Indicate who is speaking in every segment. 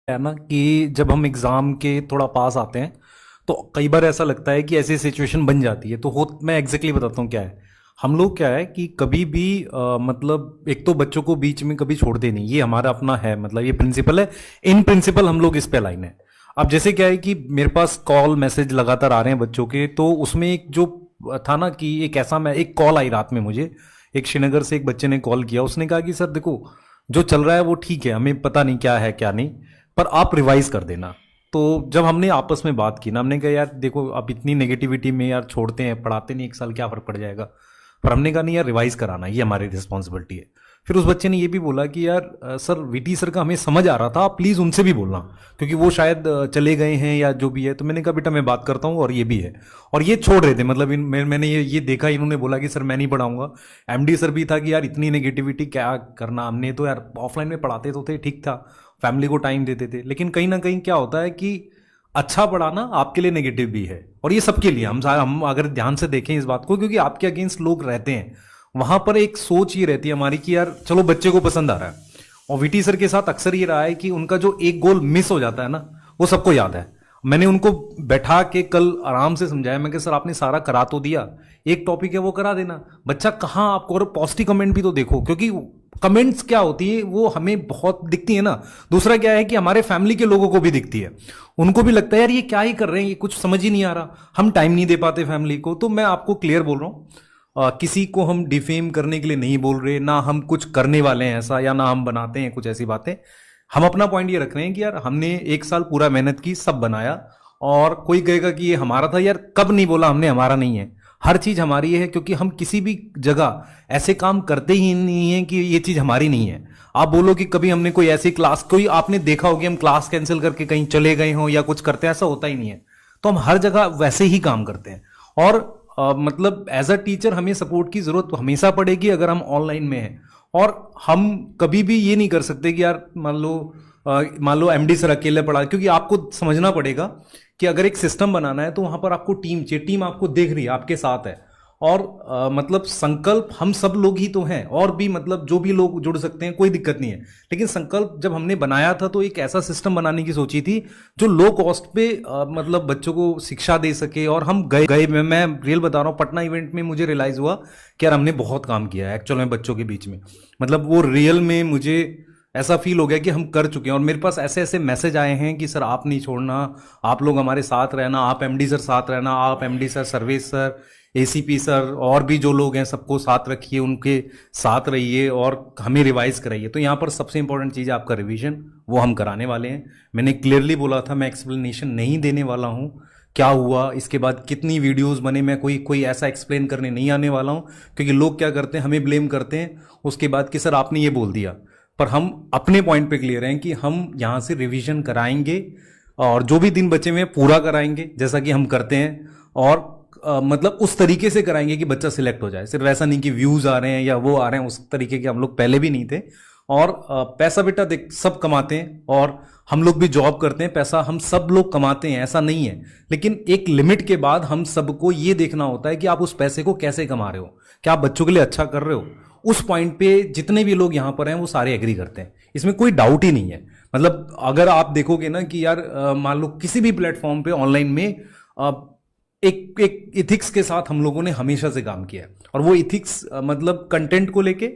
Speaker 1: है ना कि जब हम एग्ज़ाम के थोड़ा पास आते हैं तो कई बार ऐसा लगता है कि ऐसी सिचुएशन बन जाती है। तो हो मैं एग्जैक्टली बताता हूँ क्या है। हम लोग क्या है कि कभी भी मतलब एक तो बच्चों को बीच में कभी छोड़ते नहीं, ये हमारा अपना है, मतलब ये प्रिंसिपल है। इन प्रिंसिपल हम लोग इस पे लाइन है। अब जैसे क्या है कि मेरे पास कॉल मैसेज लगातार आ रहे हैं बच्चों के, तो उसमें एक जो था ना कि एक ऐसा, मैं एक कॉल आई रात में मुझे, एक श्रीनगर से एक बच्चे ने कॉल किया। उसने कहा कि सर देखो, जो चल रहा है वो ठीक है, हमें पता नहीं क्या है क्या नहीं, पर आप रिवाइज कर देना। तो जब हमने आपस में बात की ना, हमने कहा यार देखो, अब इतनी नेगेटिविटी में यार छोड़ते हैं, पढ़ाते नहीं, एक साल क्या फर्क पड़ जाएगा। पर हमने कहा नहीं यार, रिवाइज कराना ये हमारी रिस्पॉन्सिबिलिटी है। फिर उस बच्चे ने ये भी बोला कि यार सर वीटी सर का हमें समझ आ रहा था, आप प्लीज़ उनसे भी बोलना, क्योंकि वो शायद चले गए हैं या जो भी है। तो मैंने कहा बेटा मैं बात करता हूँ, और ये भी है। और ये छोड़ रहे थे, मतलब मैंने ये देखा, इन्होंने बोला कि सर मैं नहीं पढ़ाऊंगा। एमडी सर भी था कि यार इतनी नेगेटिविटी क्या करना, हमने तो यार ऑफलाइन में पढ़ाते तो थे, ठीक था, फैमिली को टाइम देते थे। लेकिन कहीं ना कहीं क्या होता है कि अच्छा पढ़ाना आपके लिए नेगेटिव भी है, और ये सबके लिए। हम अगर ध्यान से देखें इस बात को, क्योंकि आपके अगेंस्ट लोग रहते हैं, वहां पर एक सोच ये रहती है हमारी कि यार चलो बच्चे को पसंद आ रहा है। और वीटी सर के साथ अक्सर ये रहा है कि उनका जो एक गोल मिस हो जाता है ना, वो सबको याद है। मैंने उनको बैठा के कल आराम से समझाया, मैं कि सर आपने सारा करा तो दिया, एक टॉपिक है वो करा देना। बच्चा कहाँ आपको, और पॉजिटिव कमेंट भी तो देखो, क्योंकि कमेंट्स क्या होती है वो हमें बहुत दिखती है ना। दूसरा क्या है कि हमारे फैमिली के लोगों को भी दिखती है, उनको भी लगता है यार ये क्या ही कर रहे हैं, ये कुछ समझ ही नहीं आ रहा, हम टाइम नहीं दे पाते फैमिली को। तो मैं आपको क्लियर बोल रहा हूँ, किसी को हम डिफेम करने के लिए नहीं बोल रहे, ना हम कुछ करने वाले हैं ऐसा, या ना हम बनाते हैं कुछ ऐसी बातें। हम अपना पॉइंट ये रख रहे हैं कि यार हमने एक साल पूरा मेहनत की, सब बनाया। और कोई कहेगा कि ये हमारा था, यार कब नहीं बोला हमने हमारा नहीं है, हर चीज हमारी है। क्योंकि हम किसी भी जगह ऐसे काम करते ही नहीं है कि ये चीज हमारी नहीं है। आप बोलो कि कभी हमने कोई ऐसी क्लास, कोई आपने देखा होगी हम क्लास कैंसिल करके कहीं चले गए हो या कुछ करते हैं, ऐसा होता ही नहीं है। तो हम हर जगह वैसे ही काम करते हैं। और मतलब एज अ टीचर हमें सपोर्ट की जरूरत हमेशा पड़ेगी अगर हम ऑनलाइन में हैं। और हम कभी भी ये नहीं कर सकते कि यार मान लो एमडी सर अकेले पढ़ा, क्योंकि आपको समझना पड़ेगा कि अगर एक सिस्टम बनाना है तो वहां पर आपको टीम चाहिए, टीम आपको देख रही है, आपके साथ है। और मतलब संकल्प हम सब लोग ही तो हैं, और भी मतलब जो भी लोग जुड़ सकते हैं, कोई दिक्कत नहीं है। लेकिन संकल्प जब हमने बनाया था तो एक ऐसा सिस्टम बनाने की सोची थी जो लो कॉस्ट पे मतलब बच्चों को शिक्षा दे सके। और हम गए गए मैं रियल बता रहा हूँ, पटना इवेंट में मुझे रियलाइज हुआ कि यार हमने बहुत काम किया है एक्चुअल में बच्चों के बीच में। मतलब वो रियल में मुझे ऐसा फील हो गया कि हम कर चुके हैं। और मेरे पास ऐसे ऐसे मैसेज आए हैं कि सर आप नहीं छोड़ना, आप लोग हमारे साथ रहना, आप एमडी सर साथ रहना, आप MD sir, Sarvesh sir, ACP sir, और भी जो लोग हैं सबको साथ रखिए, उनके साथ रहिए और हमें रिवाइज कराइए। तो यहाँ पर सबसे इंपॉर्टेंट चीज़ है आपका रिवीजन, वो हम कराने वाले हैं। मैंने क्लियरली बोला था मैं एक्सप्लेनेशन नहीं देने वाला हूँ क्या हुआ इसके बाद, कितनी वीडियोस बने, मैं कोई कोई ऐसा एक्सप्लेन करने नहीं आने वाला हूँ। क्योंकि लोग क्या करते हैं, हमें ब्लेम करते हैं उसके बाद कि सर आपने ये बोल दिया। पर हम अपने पॉइंट पे क्लियर हैं कि हम यहाँ से रिवीजन कराएंगे, और जो भी दिन बचे हुए हैं पूरा कराएंगे जैसा कि हम करते हैं। और मतलब उस तरीके से कराएंगे कि बच्चा सिलेक्ट हो जाए, सिर्फ ऐसा नहीं कि व्यूज आ रहे हैं या वो आ रहे हैं, उस तरीके के हम लोग पहले भी नहीं थे। और पैसा बेटा देख सब कमाते हैं, और हम लोग भी जॉब करते हैं, पैसा हम सब लोग कमाते हैं, ऐसा नहीं है। लेकिन एक लिमिट के बाद हम सबको ये देखना होता है कि आप उस पैसे को कैसे कमा रहे हो, क्या आप बच्चों के लिए अच्छा कर रहे हो। उस पॉइंट पे जितने भी लोग यहां पर हैं वो सारे एग्री करते हैं, इसमें कोई डाउट ही नहीं है। मतलब अगर आप देखोगे ना कि यार मान लो किसी भी प्लेटफॉर्म पे ऑनलाइन में एक एक इथिक्स के साथ हम लोगों ने हमेशा से काम किया है। और वो इथिक्स मतलब कंटेंट को लेके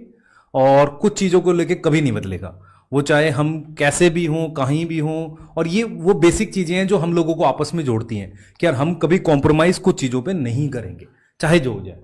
Speaker 1: और कुछ चीज़ों को लेके कभी नहीं बदलेगा, वो चाहे हम कैसे भी हों, कहीं भी हों। और ये वो बेसिक चीज़ें हैं जो हम लोगों को आपस में जोड़ती हैं कि यार हम कभी कॉम्प्रोमाइज़ कुछ चीज़ों पे नहीं करेंगे, चाहे जो हो जाए।